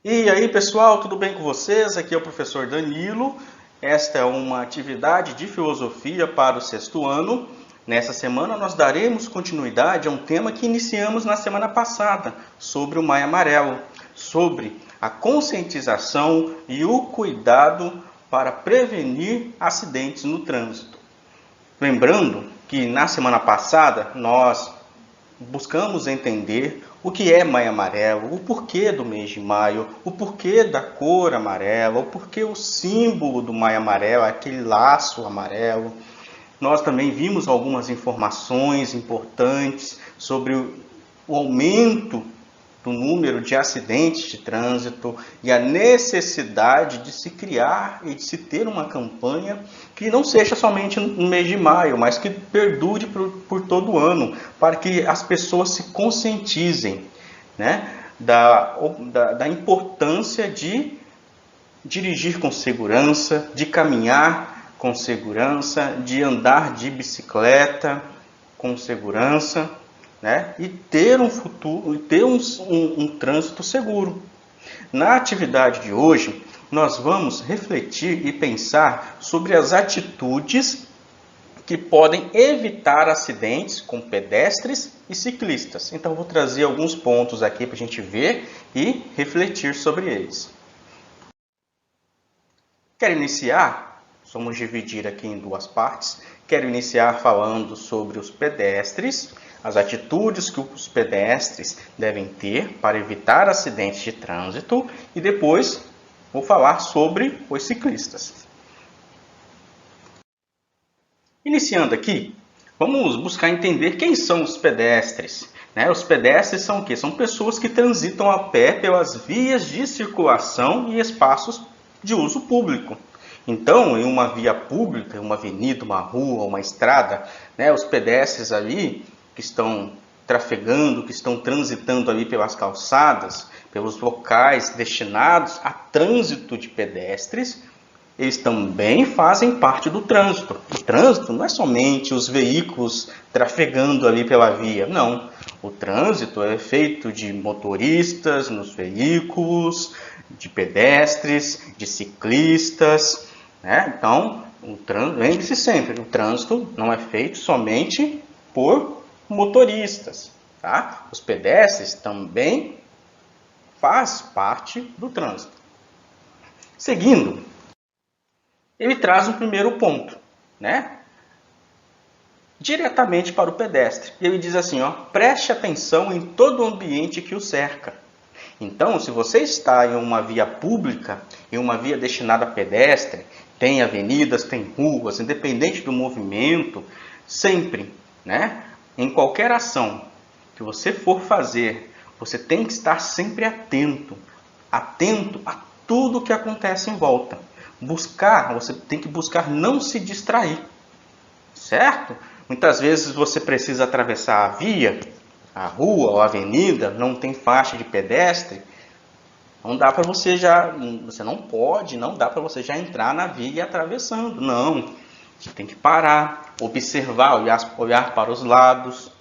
E aí pessoal, tudo bem com vocês? Aqui é o professor Danilo. Esta é uma atividade de filosofia para o sexto ano. Nessa semana nós daremos continuidade a um tema que iniciamos na semana passada, sobre o Maio Amarelo, sobre a conscientização e o cuidado para prevenir acidentes no trânsito. Lembrando que na semana passada nós buscamos entender o que é Maio Amarelo, o porquê do mês de maio, o porquê da cor amarela, o porquê o símbolo do Maio Amarelo, aquele laço amarelo. Nós também vimos algumas informações importantes sobre o aumento do número de acidentes de trânsito e a necessidade de se criar e de se ter uma campanha que não seja somente no mês de maio, mas que perdure por todo o ano, para que as pessoas se conscientizem, né, da importância de dirigir com segurança, de caminhar com segurança, de andar de bicicleta com segurança, né? E ter um futuro, ter um trânsito seguro. Na atividade de hoje, nós vamos refletir e pensar sobre as atitudes que podem evitar acidentes com pedestres e ciclistas. Então, vou trazer alguns pontos aqui para a gente ver e refletir sobre eles. Quero iniciar, vamos dividir aqui em duas partes. Quero iniciar falando sobre os pedestres, as atitudes que os pedestres devem ter para evitar acidentes de trânsito e depois vou falar sobre os ciclistas. Iniciando aqui, vamos buscar entender quem são os pedestres. Os pedestres são o quê? São pessoas que transitam a pé pelas vias de circulação e espaços de uso público. Então, em uma via pública, uma avenida, uma rua, uma estrada, os pedestres ali que estão trafegando, que estão transitando ali pelas calçadas, pelos locais destinados a trânsito de pedestres, eles também fazem parte do trânsito. O trânsito não é somente os veículos trafegando ali pela via, não. O trânsito é feito de motoristas nos veículos, de pedestres, de ciclistas, né? Então, lembre-se sempre, o trânsito não é feito somente por motoristas, tá? Os pedestres também fazem parte do trânsito. Seguindo, ele traz um primeiro ponto, né? Diretamente para o pedestre. Ele diz assim, preste atenção em todo o ambiente que o cerca. Então, se você está em uma via pública, em uma via destinada a pedestre, tem avenidas, tem ruas, independente do movimento, sempre, né? Em qualquer ação que você for fazer, você tem que estar sempre atento a tudo que acontece em volta. Você tem que buscar não se distrair, certo? Muitas vezes você precisa atravessar a via, a rua ou a avenida, não tem faixa de pedestre, não dá para você não dá para você já entrar na via e ir atravessando, não. Você tem que parar, observar, olhar para os lados,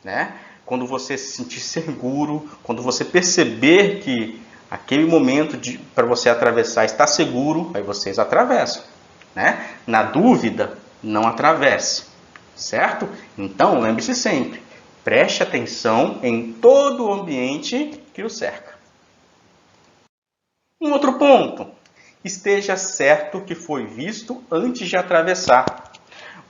né? Quando você se sentir seguro, quando você perceber que aquele momento para você atravessar está seguro, aí vocês atravessam, né? Na dúvida, não atravesse, certo? Então, lembre-se sempre, preste atenção em todo o ambiente que o cerca. Um outro ponto, esteja certo que foi visto antes de atravessar.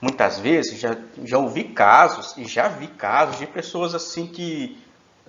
Muitas vezes já ouvi casos e já vi casos de pessoas assim que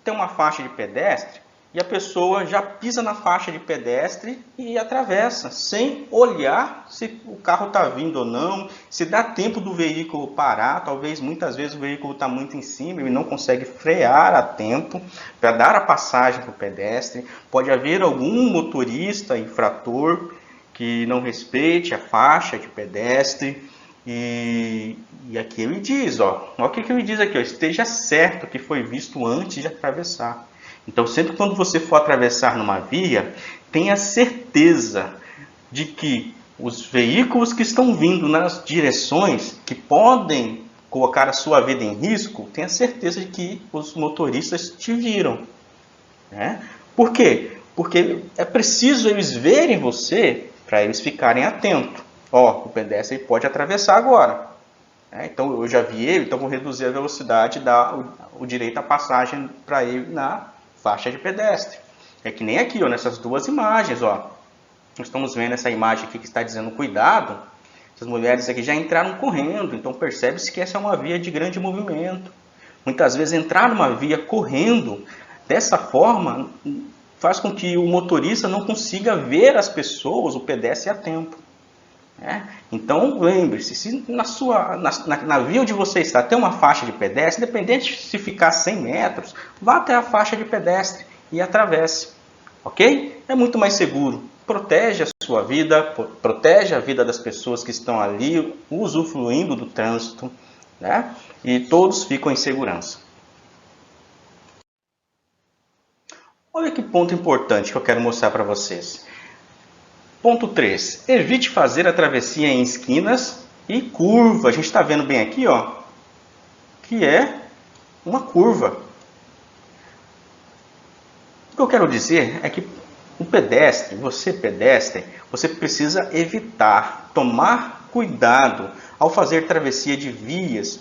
tem uma faixa de pedestre e a pessoa já pisa na faixa de pedestre e atravessa, sem olhar se o carro está vindo ou não, se dá tempo do veículo parar. Talvez muitas vezes o veículo está muito em cima e não consegue frear a tempo para dar a passagem para o pedestre. Pode haver algum motorista infrator que não respeite a faixa de pedestre. E aqui ele diz, olha o que ele diz aqui, esteja certo que foi visto antes de atravessar. Então, sempre quando você for atravessar numa via, tenha certeza de que os veículos que estão vindo nas direções que podem colocar a sua vida em risco, tenha certeza de que os motoristas te viram, né? Por quê? porque é preciso eles verem você para eles ficarem atentos. Ó, o pedestre pode atravessar agora. Então eu já vi ele, então vou reduzir a velocidade e dar o direito à passagem para ele na faixa de pedestre. É que nem aqui, ó, nessas duas imagens, ó. Nós estamos vendo essa imagem aqui que está dizendo cuidado. Essas mulheres aqui já entraram correndo, então percebe-se que essa é uma via de grande movimento. Muitas vezes entrar numa via correndo dessa forma faz com que o motorista não consiga ver as pessoas, o pedestre, a tempo. Então lembre-se, se na via onde você está tem uma faixa de pedestre, independente se ficar 100 metros, vá até a faixa de pedestre e atravesse. Ok? É muito mais seguro. Protege a sua vida, protege a vida das pessoas que estão ali usufruindo do trânsito, né? E todos ficam em segurança. Olha que ponto importante que eu quero mostrar para vocês. Ponto 3. Evite fazer a travessia em esquinas e curva. A gente está vendo bem aqui, ó, que é uma curva. O que eu quero dizer é que o pedestre, você precisa evitar, tomar cuidado ao fazer travessia de vias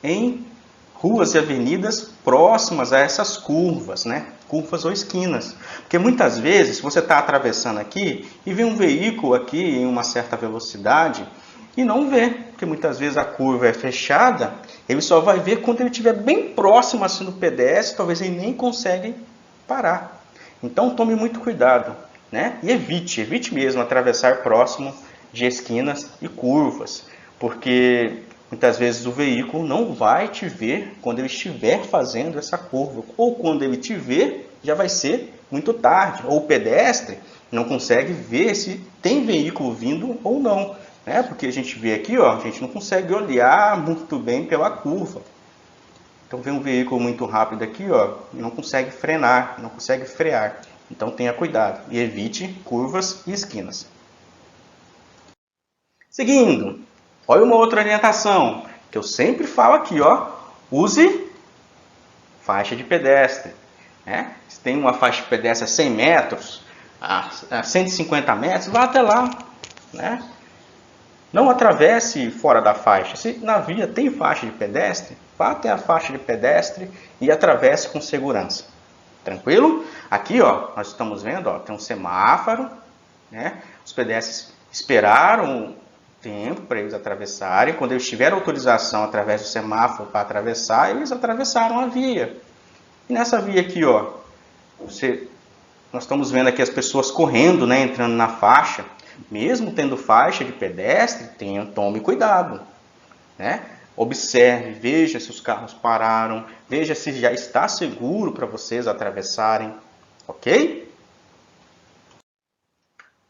em ruas e avenidas próximas a essas curvas, né? Curvas ou esquinas. Porque muitas vezes você está atravessando aqui e vê um veículo aqui em uma certa velocidade e não vê, porque muitas vezes a curva é fechada, ele só vai ver quando ele estiver bem próximo assim do pedestre, talvez ele nem consegue parar. Então tome muito cuidado, né? E evite mesmo atravessar próximo de esquinas e curvas, porque muitas vezes o veículo não vai te ver quando ele estiver fazendo essa curva, ou quando ele te ver já vai ser muito tarde, ou o pedestre não consegue ver se tem veículo vindo ou não, né? Porque a gente vê aqui, ó, a gente não consegue olhar muito bem pela curva. Então vem um veículo muito rápido aqui, ó, e não consegue frenar, não consegue frear. Então tenha cuidado e evite curvas e esquinas. Seguindo, olha uma outra orientação que eu sempre falo aqui, ó, use faixa de pedestre. Se tem uma faixa de pedestre a 100 metros, a 150 metros, vá até lá, né? Não atravesse fora da faixa. Se na via tem faixa de pedestre, vá até a faixa de pedestre e atravesse com segurança. Tranquilo? Aqui, ó, nós estamos vendo, ó, tem um semáforo, né? Os pedestres esperaram tempo para eles atravessarem. Quando eles tiveram autorização através do semáforo para atravessar, eles atravessaram a via. E nessa via aqui, ó, nós estamos vendo aqui as pessoas correndo, né, entrando na faixa. Mesmo tendo faixa de pedestre, tome cuidado, né? Observe, veja se os carros pararam, veja se já está seguro para vocês atravessarem, ok?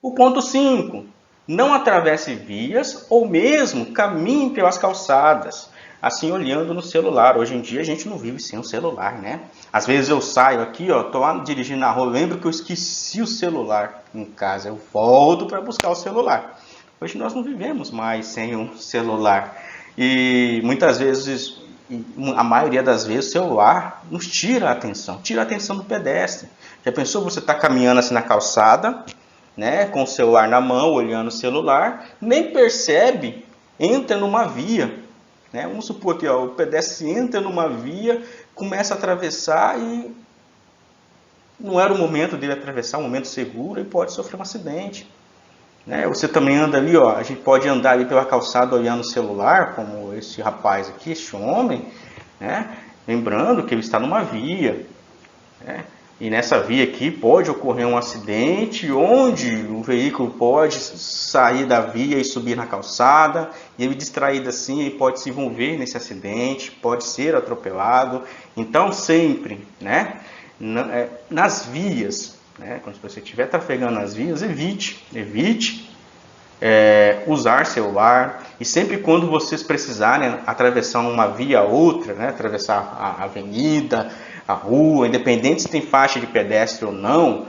O ponto 5. Não atravesse vias ou mesmo caminhe pelas calçadas, assim olhando no celular. Hoje em dia a gente não vive sem o celular, né? Às vezes eu saio aqui, ó, tô lá dirigindo na rua, lembro que eu esqueci o celular em casa, eu volto para buscar o celular. Hoje nós não vivemos mais sem um celular. E muitas vezes, a maioria das vezes, o celular nos tira a atenção do pedestre. Já pensou você estar caminhando assim na calçada, né, com o celular na mão, olhando o celular, nem percebe, entra numa via, né? Vamos supor que ó, o pedestre entra numa via, começa a atravessar e não era o momento dele atravessar, um momento seguro, e pode sofrer um acidente. Né? Você também anda ali, ó, a gente pode andar ali pela calçada olhando o celular, como esse rapaz aqui, esse homem, né? Lembrando que ele está numa via, né? E nessa via aqui pode ocorrer um acidente onde o veículo pode sair da via e subir na calçada, e ele distraído assim, ele pode se envolver nesse acidente, pode ser atropelado. Então sempre, né, nas vias, né, quando você estiver trafegando nas vias, evite usar celular, e sempre quando vocês precisarem atravessar uma via ou outra, né, atravessar a avenida, a rua, independente se tem faixa de pedestre ou não,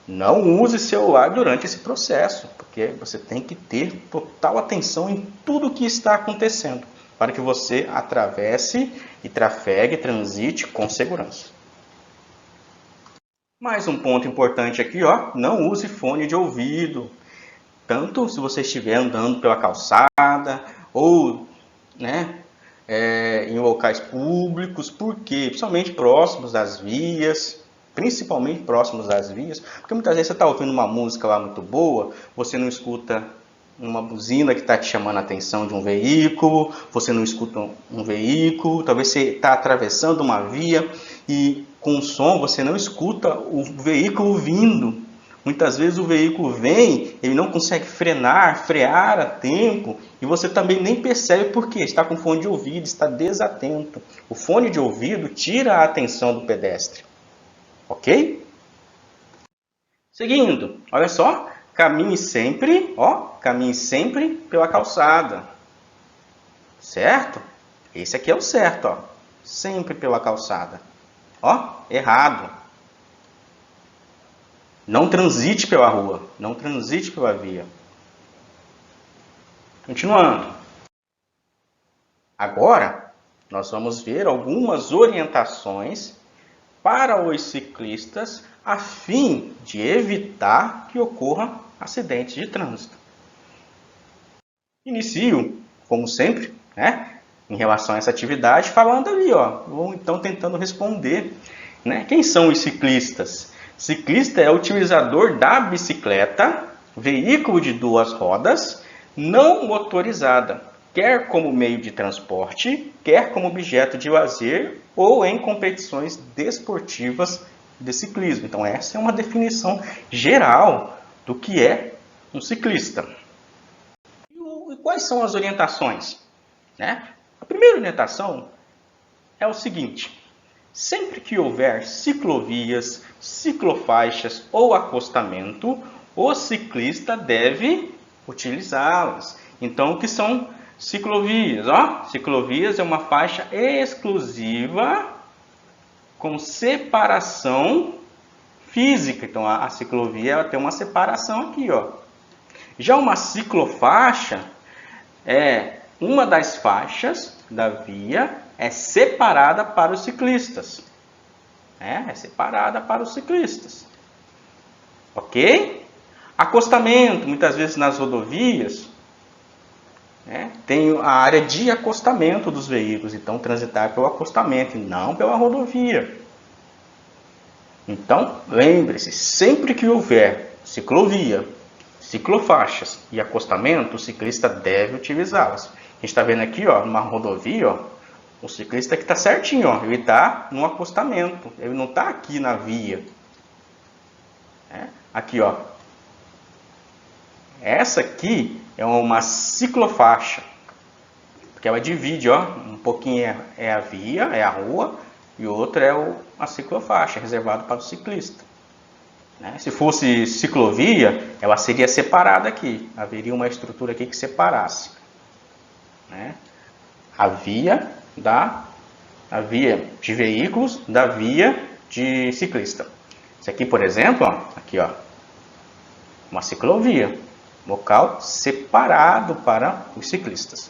não use celular durante esse processo, porque você tem que ter total atenção em tudo o que está acontecendo, para que você atravesse e trafegue, transite com segurança. Mais um ponto importante aqui, ó, não use fone de ouvido. Tanto se você estiver andando pela calçada ou, né, em locais públicos, porque principalmente próximos das vias, principalmente próximos das vias, porque muitas vezes você está ouvindo uma música lá muito boa, você não escuta uma buzina que está te chamando a atenção de um veículo, você não escuta um veículo, talvez você está atravessando uma via e com o som você não escuta o veículo vindo. Muitas vezes o veículo vem, ele não consegue frear a tempo e você também nem percebe porque está com fone de ouvido, está desatento. O fone de ouvido tira a atenção do pedestre, ok? Seguindo, olha só, caminhe sempre pela calçada, certo? Esse aqui é o certo, ó, sempre pela calçada. Ó, errado. Não transite pela rua, não transite pela via. Continuando. Agora, nós vamos ver algumas orientações para os ciclistas a fim de evitar que ocorra acidentes de trânsito. Inicio, como sempre, né, em relação a essa atividade, falando ali, ó, ou então tentando responder, né, quem são os ciclistas? Ciclista é o utilizador da bicicleta, veículo de duas rodas, não motorizada, quer como meio de transporte, quer como objeto de lazer ou em competições desportivas de ciclismo. Então essa é uma definição geral do que é um ciclista. E quais são as orientações? Né? A primeira orientação é o seguinte: sempre que houver ciclovias, ciclofaixas ou acostamento, o ciclista deve utilizá-las. Então, o que são ciclovias? Ó, ciclovias é uma faixa exclusiva com separação física. Então, a ciclovia ela tem uma separação aqui, ó. Já uma ciclofaixa é uma das faixas da via é separada para os ciclistas. É separada para os ciclistas. Ok? Acostamento, muitas vezes nas rodovias, né, tem a área de acostamento dos veículos. Então, transitar pelo acostamento e não pela rodovia. Então, lembre-se, sempre que houver ciclovia, ciclofaixas e acostamento, o ciclista deve utilizá-las. A gente está vendo aqui, ó, numa rodovia, ó, o ciclista que está certinho, ó, ele está no acostamento, ele não está aqui na via. Aqui, ó, essa aqui é uma ciclofaixa, porque ela divide, ó, um pouquinho é a via, é a rua, e outra é a ciclofaixa, reservado para o ciclista. Se fosse ciclovia, ela seria separada aqui. Haveria uma estrutura aqui que separasse, né, a via de veículos da via de ciclista. Esse aqui, por exemplo, ó, aqui, ó, uma ciclovia, local separado para os ciclistas.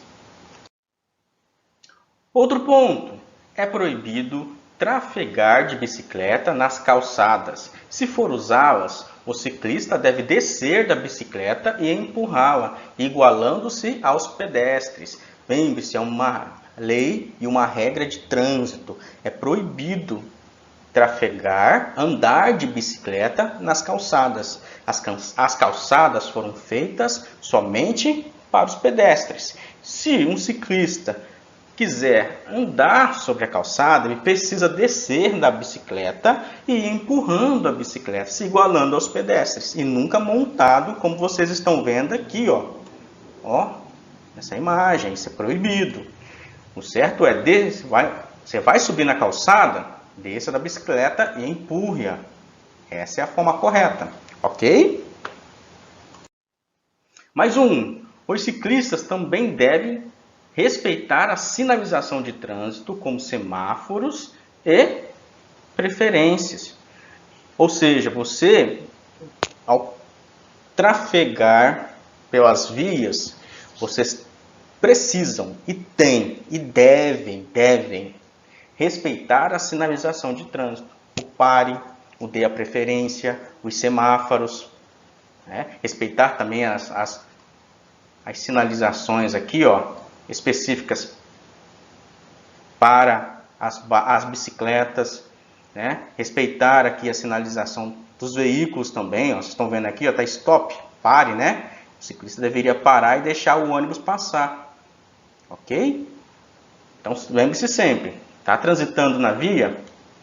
Outro ponto, é proibido trafegar de bicicleta nas calçadas. Se for usá-las, o ciclista deve descer da bicicleta e empurrá-la, igualando-se aos pedestres. Lembre-se, é uma lei e uma regra de trânsito. É proibido trafegar, andar de bicicleta nas calçadas. As calçadas foram feitas somente para os pedestres. Se um ciclista quiser andar sobre a calçada, ele precisa descer da bicicleta e ir empurrando a bicicleta, se igualando aos pedestres, e nunca montado, como vocês estão vendo aqui, ó, nessa imagem. Isso é proibido. O certo é, você vai subir na calçada, desça da bicicleta e empurre-a. Essa é a forma correta, ok? Mais um, os ciclistas também devem respeitar a sinalização de trânsito, como semáforos e preferências. Ou seja, você, ao trafegar pelas vias, vocês precisam e têm e devem respeitar a sinalização de trânsito. O pare, dê a preferência, os semáforos, né? Respeitar também as sinalizações aqui, ó, específicas para as bicicletas, né? Respeitar aqui a sinalização dos veículos também, ó. Vocês estão vendo aqui, ó, tá stop, pare, né? O ciclista deveria parar e deixar o ônibus passar, ok? Então lembre-se sempre, está transitando na via,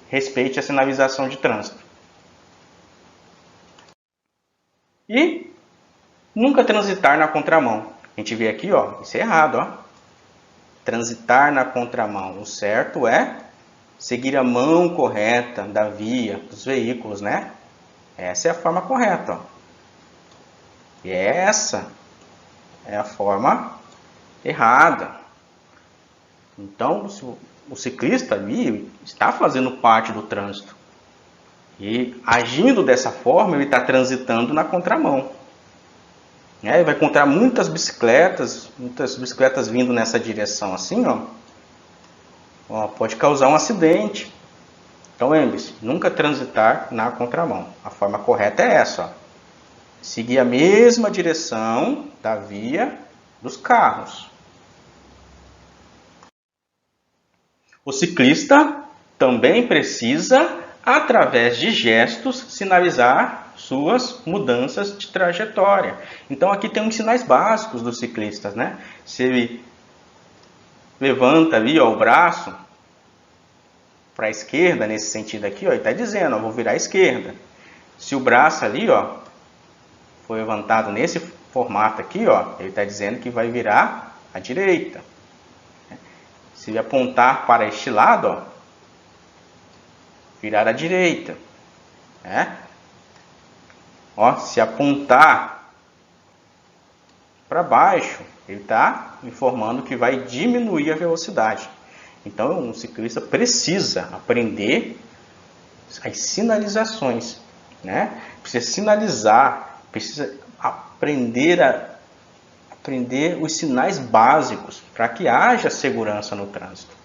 respeite a sinalização de trânsito. E nunca transitar na contramão. A gente vê aqui, ó, isso é errado, ó. Transitar na contramão. O certo é seguir a mão correta da via, dos veículos, né? Essa é a forma correta, ó. E essa é a forma errada. Então, o ciclista ali está fazendo parte do trânsito. E agindo dessa forma, ele está transitando na contramão. Ele vai encontrar muitas bicicletas vindo nessa direção assim, ó, pode causar um acidente. Então lembre-se, nunca transitar na contramão. A forma correta é essa, ó. Seguir a mesma direção da via dos carros. O ciclista também precisa, através de gestos, sinalizar suas mudanças de trajetória. Então aqui tem uns sinais básicos dos ciclistas, né? Se ele levanta ali, ó, o braço para a esquerda, nesse sentido aqui, ó, ele está dizendo, ó, vou virar à esquerda. Se o braço ali, ó, foi levantado nesse formato aqui, ó, ele está dizendo que vai virar à direita. Se ele apontar para este lado, ó, virar à direita, né? Ó, se apontar para baixo, ele está informando que vai diminuir a velocidade. Então, um ciclista precisa aprender as sinalizações, né? Precisa sinalizar, precisa aprender os sinais básicos para que haja segurança no trânsito.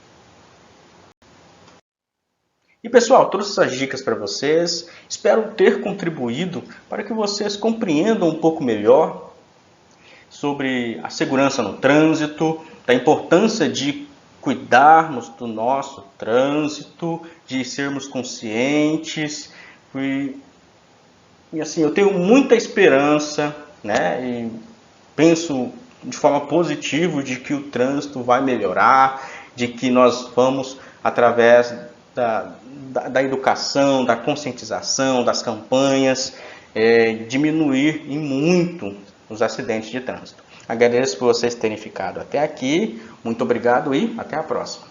E pessoal, trouxe essas dicas para vocês, espero ter contribuído para que vocês compreendam um pouco melhor sobre a segurança no trânsito, da importância de cuidarmos do nosso trânsito, de sermos conscientes. E assim, eu tenho muita esperança, né? E penso de forma positiva de que o trânsito vai melhorar, de que nós vamos, através da educação, da conscientização, das campanhas, diminuir em muito os acidentes de trânsito. Agradeço por vocês terem ficado até aqui. Muito obrigado e até a próxima.